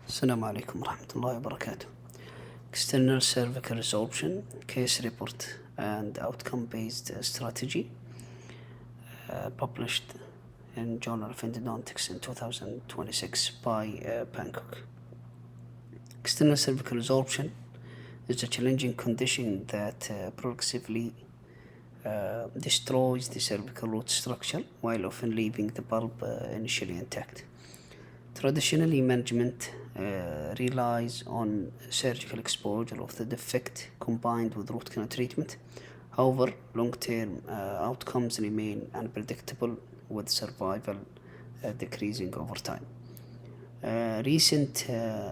السلام عليكم ورحمة الله وبركاته. External cervical resorption, case report and outcome-based strategy, published in Journal of Endodontics in 2026 by Pannkuk. External cervical resorption is a challenging condition that progressively destroys the cervical root structure while often leaving the bulb initially intact. Traditionally, management relies on surgical exposure of the defect combined with root canal treatment. However, long-term outcomes remain unpredictable, with survival decreasing over time. Recent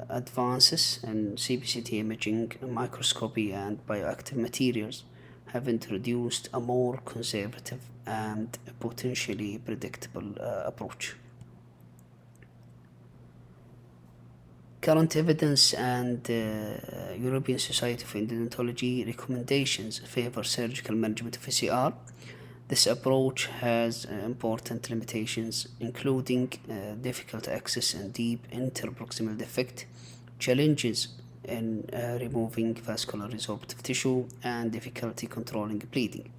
advances in CBCT imaging, microscopy, and bioactive materials have introduced a more conservative and potentially predictable approach. Current evidence and European Society of Endodontology recommendations favor surgical management of ECR. This approach has important limitations, including difficult access and deep interproximal defect, challenges in removing vascular resorptive tissue, and difficulty controlling bleeding.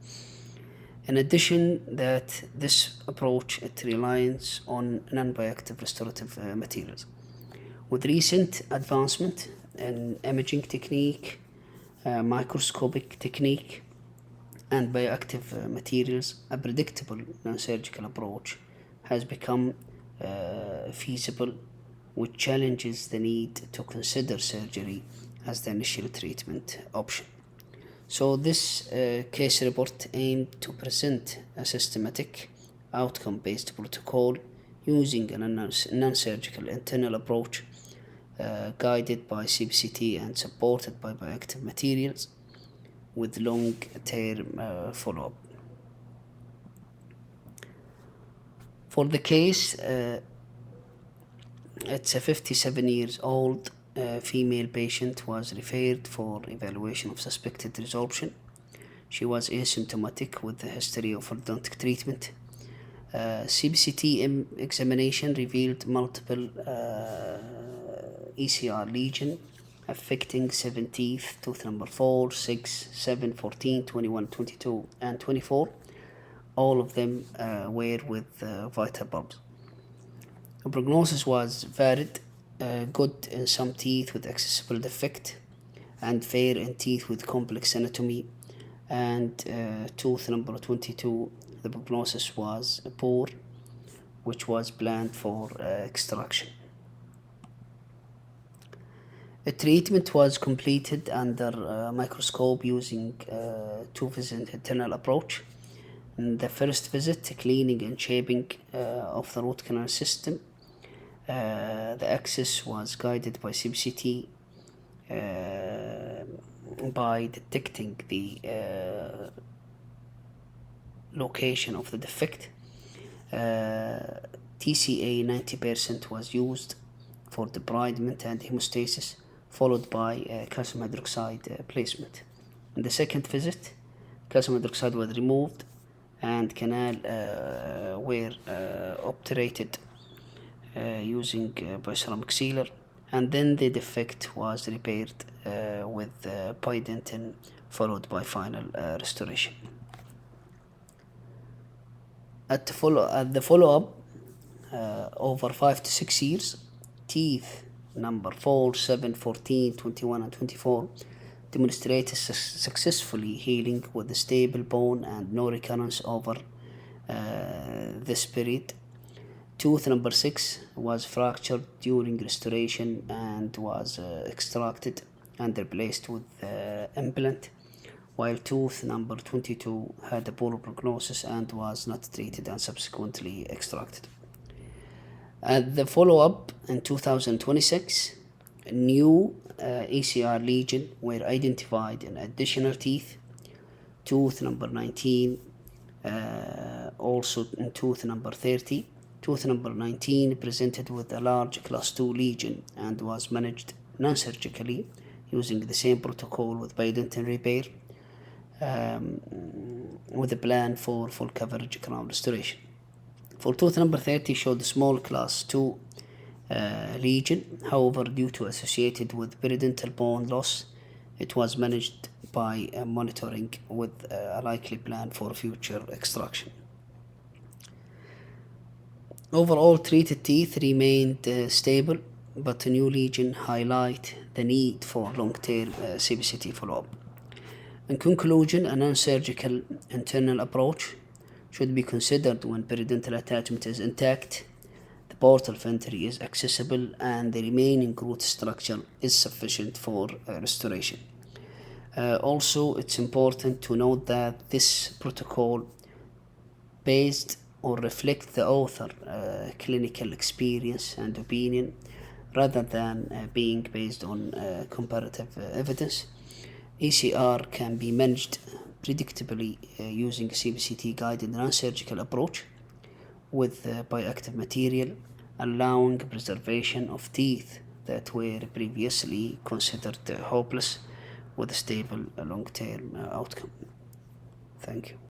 In addition, this approach relies on non-bioactive restorative materials. With recent advancement in imaging technique, microscopic technique, and bioactive materials, a predictable non-surgical approach has become feasible, which challenges the need to consider surgery as the initial treatment option. So this case report aimed to present a systematic outcome-based protocol using a non-surgical internal approach guided by CBCT and supported by bioactive materials with long-term follow-up. For the case, it's a 57 years old female patient was referred for evaluation of suspected resorption. She was asymptomatic with a history of orthodontic treatment. CBCT examination revealed multiple ECR lesion affecting 7 teeth, tooth number 4, 6, 7, 14, 21, 22, and 24. All of them were with vital bulbs. The prognosis was varied, good in some teeth with accessible defect, and fair in teeth with complex anatomy. And tooth number 22, the prognosis was poor, which was planned for extraction. A treatment was completed under microscope using two-visit internal approach. In the first visit, cleaning and shaping of the root canal system. The access was guided by CBCT by detecting the location of the defect. TCA 90% was used for debridement and hemostasis, followed by calcium hydroxide placement. In the second visit, calcium hydroxide was removed and canal were obturated using bioceramic sealer, and then the defect was repaired with pydentin, followed by final restoration. At the follow-up, over 5 to 6 years, teeth number 4, 7, 14, 21, and 24 demonstrated successfully healing with a stable bone and no recurrence over this period. Tooth number 6 was fractured during restoration and was extracted and replaced with implant, while tooth number 22 had a poor prognosis and was not treated and subsequently extracted. At the follow-up in 2026, new ECR lesion were identified in additional teeth, tooth number 19, also in tooth number 30. Tooth number 19 presented with a large class 2 lesion and was managed non-surgically using the same protocol with pydentin repair with a plan for full coverage crown restoration. For tooth number 30 showed small class 2 lesion. However, due to associated with periodontal bone loss, it was managed by monitoring with a likely plan for future extraction. Overall, treated teeth remained stable, but a new lesion highlight the need for long-term CBCT follow-up. In conclusion, a non-surgical internal approach should be considered when periodontal attachment is intact, the port of entry is accessible, and the remaining root structure is sufficient for restoration. Also, it's important to note that this protocol based or reflect the author clinical experience and opinion rather than being based on comparative evidence. ECR can be managed predictably using a CBCT guided non-surgical approach with bioactive material, allowing preservation of teeth that were previously considered hopeless with a stable long-term outcome. Thank you.